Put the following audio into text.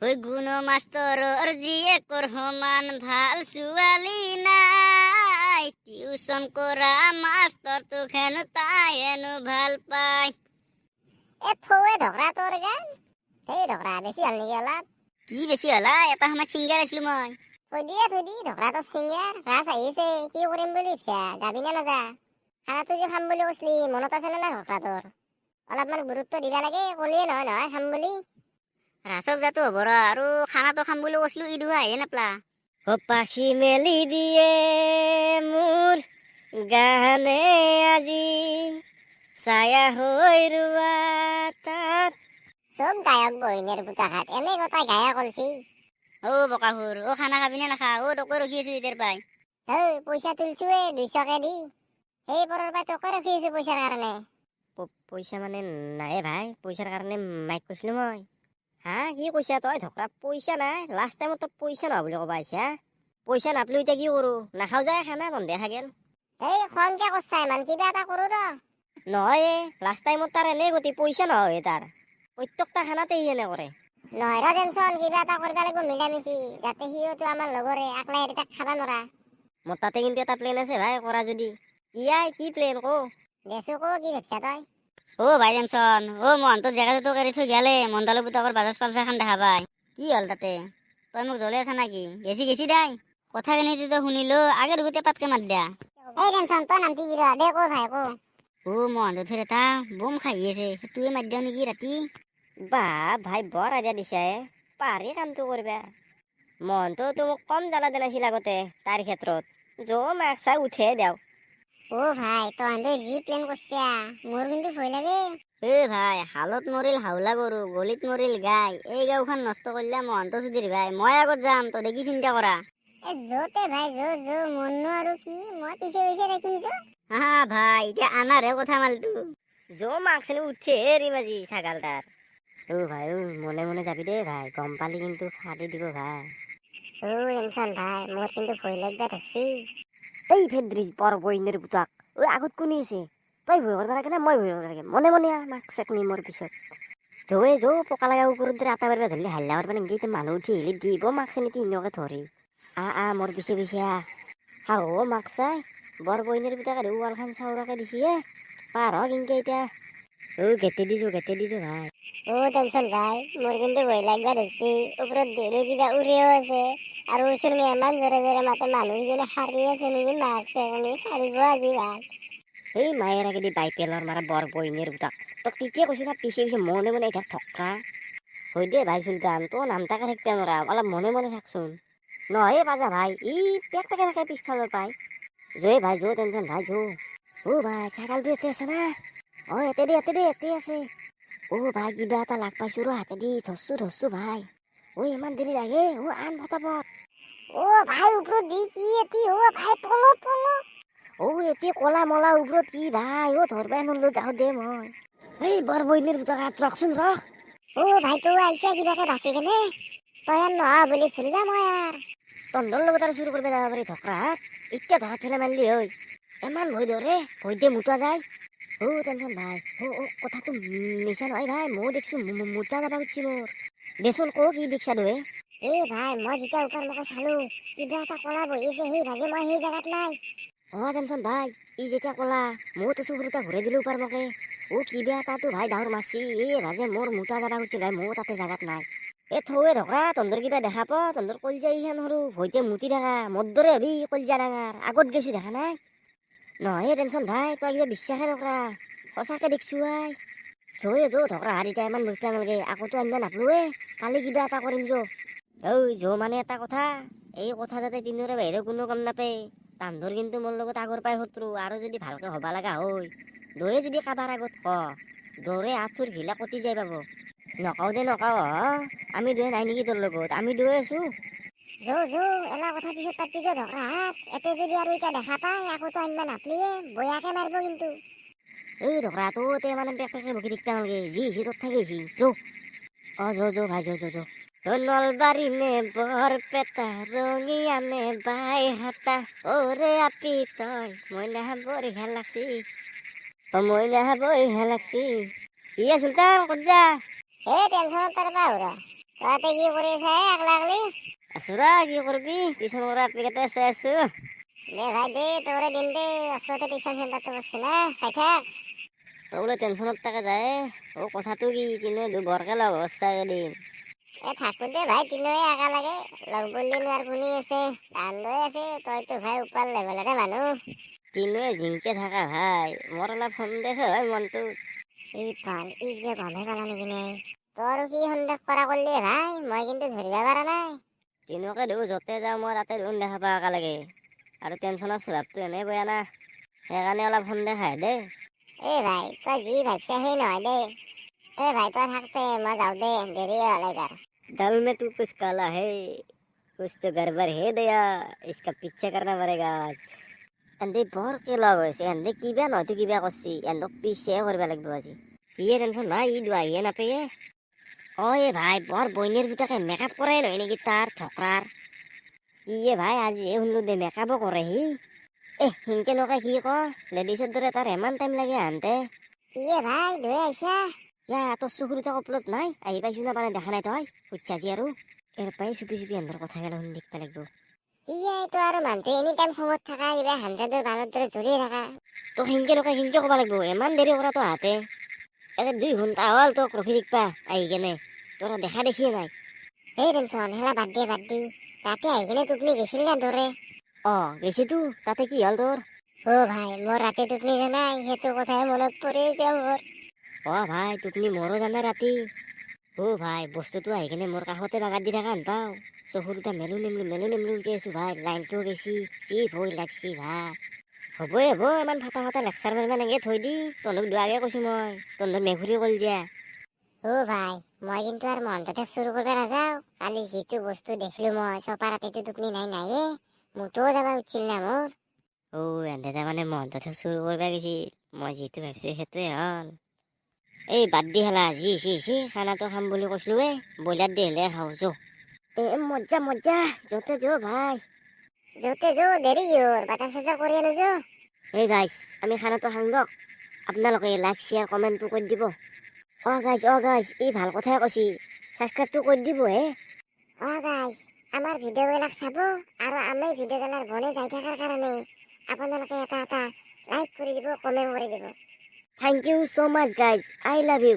ওই গুণ মাষ্টৰৰ জীয়েকৰ সমান ভাল ছোৱালী নাই, টিউচন কৰা মাষ্টৰটোক হেনো তাই হেনো ভাল পায়। থৌৱে ঢকৰা তোৰ গান সেই ঢকৰা বেছি হ'ল নেকি অলপ? কি বেছি হলা? এটা সময়ত ছিংগাৰ আছিলো মই। থৈ দি ঢকৰা তোৰ ছিংগাৰ ৰাস আহিছে, কি কৰিম বুলি ভাবছা? যাবি নে নাযা? খানাটো যে খাম বুলি কৈছিলি মনত আছে নে নাই ঢকৰা তোৰ? অলপমান গুৰুত্ব দিবা লাগে, কলিয়ে নহয় খাম বুলি। ৰাসক যাতো হ'ব ৰ, আৰু খানাটো খাম বুলি কৈছিলো ইদু আহে নাপলা। পাখি মেলি দিয়ে মোৰ গানে আজি, ছায়া হৈ ৰোৱা তাত। চব গায়ক বহিনীৰ পুতাঘাত এনেই গোটাই গায়ক অলছি। বকাসুৰ, খানা খাবি নে নাখা? তোকে ৰখি আছো এতিয়াৰ পাই। পইচা তুলছোৱে 200কে দি, সেই পৰৰ পৰা তোকে ৰখি আছো পইচাৰ কাৰণে। পইচা মানে নাই ভাই, পইচাৰ কাৰণে মাইক কৈছিলো মই। হা কি কৈছা তই ঢকৰা? পইচা নাই? লাষ্ট টাইমত তই পইচা নহয় বুলি ক'বা আহিছা? পইচা নাপলো এতিয়া কি কৰো? নাখাও যায় খানা তন্দে খাগেল। খংকে কৈছা ইমান, কিবা এটা কৰো ৰ। নহয় লাষ্ট টাইমত তাৰ এনেই গতি পইচা নহয় তাৰ প্ৰত্যেকটা খানাতে সি এনে কৰে। নহয় ৰ টেনচন, কিবা এটা কৰিব লাগিব মিলা মিছি, যাতে সিওতো আমাৰ লগৰে একলাই এৰি তাক খাবা নৰা। মোৰ তাতে কিন্তু এটা প্লেন আছে ভাই, কৰা যদি। কি প্লেন কো? দেছো কো কি ভাবছা তই? ভাই টেনচন, মহন্তৰ জেগাটো এৰি থৈ গেলে মন্দালৰ পুতাকৰ বাজাজ পালচাৰ এখন দেখা পাই। কি হ'ল তাতে? তই মোক জ্বলে আছা নাকি? গেছি দাই কথাখিনি তই শুনিলো আগে দুগুতে পাতকে মাত দিয়া। টেনচন তই নামটিবি ৰ, দে কো ভাই কো। মহন্তৰ এটা বোম খাই আছে, সেইটোৱে মাত দিয়া নেকি ৰাতি? ভাই বৰ আইডিয়া দিছা পাৰি কামটো কৰিবা। মহন্তটো মোক কম জ্বালা দিনাছিল আগতে তাৰ ক্ষেত্ৰত, মাক চাই উঠে দেও। ভাই তহঁতে যি প্লেন কৰছা মোৰ কিন্তু ভয় লাগে। ভাই হালত মৰিল হাওলা গৰু, গলিত মৰিল গাই, এই গাঁওখন নষ্ট কৰিলে মহন্ত চুধিৰ ভাই। মই আগত যাম, তহঁতে কি চিন্তা কৰা? যতে ভাই মননো আৰু কি, মই পিছে থাকিম ভাই এতিয়া আনাৰহে কথা মালটো। মাকচেনে উঠে ৰিমাজি ছাগাল তাৰ। ভাই মনে মনে যাবি দেই ভাই, গম পালি কিন্তু ফাটি দিব ভাই। টেনচন ভাই, মোৰ কিন্তু ভয় লাগবা ধৰছি। এই ভেদ্ৰিজ বৰ বইনের পুতাক, আগত কোনি আছে? তই ভয় করবা লাগে না মই ভয় করবা লাগে? মনে মনে মাক চেকনি মোৰ পিছত পকা লাগা কুকুৰেৰ দৰে আটা মাৰবা ধৰলে হাল্লা মাৰবা নেকি? মানুহ উঠি আহিলে দিব মাক চেনি তিনিওকে ধৰি। মোৰ পিছে মাক চাই বৰ বইনেৰ পুতাক আৰু ৱালখান চাউৰাকে দিছি পাৰ কিনকে এতিয়া। গেটে দিছো ভাই। টেনচন ভাই, মোৰ কিন্তু ভয় লাগবা ধৰছি। ওপৰত দেউলো কিবা উৰিও আছে, আৰু ওচৰত ইমান জোৰে জোৰে মাতে, মানুহ যেনে সাৰি আছে নেকি মাক চেকনি ফাৰিব আজি ভাল। মায়েৰ আগে দি বাইপেলৰ মাৰা বৰ বইনেৰ পুতাক, তোক তেতিয়া কৈছো না পিছে মনে মনে এতিয়া ঠকৰা। হৈ দে ভাই চুলতান, তো নামটাকে থাকতে নৰা, অলপ মনে মনে থাকচোন। নহয় বাজা ভাই, পেক পেকে থাকে পিছফালৰ পাই। ভাই টেনচন ভাই ভাই ছাগালটো এতে আছে না? এতে আছে। ভাই কিবা এটা লাগ পাইছো ৰ, হাতে দি ধৰছো ভাই। ইমান দেৰি লাগে? আন ফটাফট। ভাই ওপৰত দি কি এতি? ভাই পলো এতি কলা মলা ওপৰত কি ভাই? ধৰবাই নলো, যাও দে মই। বৰ বইনেৰ পুতাক ৰখচোন ৰখ। ভাই তো আহিছা কিবাকে বাচি কেনে, তই আৰ নহয় বুলি চলি যা মই আৰ। তন্দৰ লগত আৰু চুৰ কৰিব যাব পাৰি ধকৰাত? এতিয়া ধৰা ফেলে মাৰিলি ইমান ভয় ধৰে, ভয় দিয়ে মুতা যায়। টেনচন ভাই, কথাটো মিছা নহয় ভাই, ময়ো দেখছো মুতা যাবা খুজছি মোৰ। দেচোন কি দেখছা তই? ভাই মই যেতিয়া ওপৰ মুখে চালো, কিবা এটা কলা বহিছে, সেই ভাজে মই সেই জাগাত নাই। টেনচন ভাই, যেতিয়া কলা ময়ো তো চুবুৰটা ঘূৰাই দিলো ওপৰ মুখে। কিবা এটাতো ভাই ডাঙৰ মাছি, ভাজে মোৰ মুতা যাবা খুজছি ভাই, ময়ো তাতে জাগাত নাই। থৌৱে ধকৰা, তন্দৰ কিবা দেখা প, তন্দৰ কলজা ইখান সৰু ভয়তে মুতি থাকা, মোৰ দৰে হবি কলজা ডাঙৰ, আগত গেছো দেখা নাই? নহয় টেনচন ভাই, তই কিবা বিশ্বাসে নকৰা, সঁচাকে দেখছো আই। ধকৰা হাৰিতা ইমান বুজবা নালগে, আকতো আনবা নাপলোৱে, কালি কিবা এটা কৰিম মানে এটা কথা, এই কথা যাতে তিনিওৰে বাহিৰে কোনো গম নাপায়। তান্ধৰ কিন্তু মোৰ লগত আগৰ পাই শত্ৰু, আৰু যদি ভালকে হবা লগা হয়, দয়ে যদি কাবাৰ আগত দৰে আঁঠুৰ ঘিলা কটি যাই পাব। নকাও আমি দুয়ে নাই নেকি তোৰ লগত? আমি দুয়ে আছো। এলা কথা পিছত পাতিছ ধকৰা হাত, এতে যদি আৰু এতিয়া দেখা পাই আকতো আনবা নাপলিয়ে, বয়াকে মাৰিব কিন্তু। ধকৰা তোতে মানে পেক পেকে বকি থাকিবা নালগে, যি হৈছি তোৰ থাকি হৈছি। ভাই নলবাৰী নে বৰপেটা, ৰঙিয়া নে বাইহাটা, ওরে আপি তই মইনা বঢ়িয়া লাগছি, মইনা বঢ়িয়া লাগছি। চুলতান ক'ত যা? টেনচনত তাৰ পৰা তহঁতে কি কৰি আছা একলা একলি? আছোৰা কি কৰবি টিউচন কৰা পিকতে চাই আছো। দে ভাই দে, তোৰে দিন দে, ওচৰতে টিউচন চেণ্টাৰটো বসছে না, চাই থাক। তই বোলে টেনশ্যনত থাকে যায় কথাটো কি কিন্তু বৰকে লগ হচ্ছা এদিন। থাকো দে ভাই, তিনিওৱে একা লাগে, লগ বললি নোৱাৰ শুনি আছে, ধান লৈ আছে, তইতো ভাই ওপৰ লেভেলৰে মানুহ। তিনিওৱে জিংকে থাকা ভাই, মোৰ অলপ সন্দেহ হয় মনটো। ই যে গমে পালা নেকি নে? তোৰ কি সন্দেহ কৰা কৰিলি ভাই, মই কিন্তু ধৰিব পৰা নাই। তিনিওকে দেখো য'তে যাওঁ মই তাতে দেখোন দেখা পাওঁ একেলগে, আৰু টেনশ্যনৰ স্বভাৱটো এনেই বেয়া না, সেইকাৰণে অলপ সন্দেহ হয় দেই। ভাই তই যি ভাবছা সেই নহয় দেই। ভাই তই থাকতে মই যাওঁ দে, দেৰি হ'ল এইবাৰ। दल में तू कुछ काला है, कुछ तो गड़बड़ है दया, इसका पीछे करना पड़ेगा। এন্দে বৰ কে লগ হৈছে, এন্দে কিবা নহয়তো কিবা কৰছি, এন্দক পিছে কৰিব লাগিব আজি। কিয়ে টেনশ্যন ভাই, ই আহিয়ে নাপায়ে। ভাই বৰ বইনেৰ দুটাকে মেকআপ কৰাই নহয় নেকি তাৰ ঠকৰাৰ। কিয়ে ভাই আজিহে শুনলো দে মেকআপো কৰে সি। সিনকে নকয় কি ক, লেডিছৰ দৰে তাৰ ইমান টাইম লাগে আনতে। ভাই লৈ আহিছা? তোৰ চকুৰ দুটা কপলত নাই, আহি পাইছো না মানে দেখা নাই তই সুধছাছি আৰু। এৰ পাই চুপি চুপি এন্দৰ কথা গেলা শুনি দেখবা লাগিব। তো আৰু মানুহটো এনি টাইম খঙত থাকা, কিবা হামজাদৰ বালৰ দৰে জড়িয়ে থাকা। তোক সিনকে নকয় সিনকে ক'বা লাগিব, ইমান দেৰি কৰা তো হাতে। 2 ঘণ্টা হ'ল তোক ৰখি দেখবা আহি কেনে, তোৰ দেখা দেখিয়ে নাই। টেনশ্যন হেলা বাদ দি, ৰাতি আহি কিনে টোপনি গেছিল না দৰে? গেছিতো, তাতে কি হ'ল তোৰ? ভাই মোৰ ৰাতি টোপনি জানাই, সেইটো কথাই মনত পৰি আছে মোৰ। ভাই টোপনি মোৰো জানা ৰাতি। ভাই বস্তুটো আহি কিনে মোৰ কাষতে বাগাৰ দি থকা হেন পাওঁ, চকু দুটা মেলো নেমলো আছো ভাই, লাইনটো গেছি, যি ভয় লাগছি ভাই। হ'বই ইমান ফাটা ফাটা লেকচাৰ মাৰিব এনেকে থৈ দি, তহঁতক দুৱাকে কৈছো মই, তহঁতৰ মেঘুৰি কল যা। ভাই মই কিন্তু আৰু মহন্ততে চুৰ কৰিব নাযাওঁ, কালি যিটো বস্তু দেখিলো মই, চপা ৰাতিটো টোপনি নাইয়ে, মোৰটোও যাবা উঠিছিল না মোৰ। এনে তাৰমানে মহন্ততে চুৰ কৰিব গেছি, মই যিটো ভাবছো সেইটোৱে হ'ল। বাদ দি হেলা, যি হৈছে খানাটো খাম বুলি কৈছিলো ব্ৰইলাৰ দি হলে খাওঁ যো। মজ্জা য'তে যো ভাই। য'তে যো, দেৰি হ'ল, বাজাৰ চাজাৰ কৰি আনো যো। গাইজ আমি খানাটো খাং দিয়ক, আপোনালোকে লাইক শ্বেয়াৰ কমেণ্টটো কৰি দিব। গাইজ ই ভাল কথাই কৈছি, ছাবস্ক্ৰাইবটো কৰি দিব গাইজ আমাৰ ভিডিঅ'বিলাক চাব, আৰু আমি ভিডিঅ'বিলাক বনাই যাই থকাৰ কাৰণে আপোনালোকে এটা লাইক কৰি দিব, কমেণ্ট কৰি দিব। Thank you so much guys, I love you.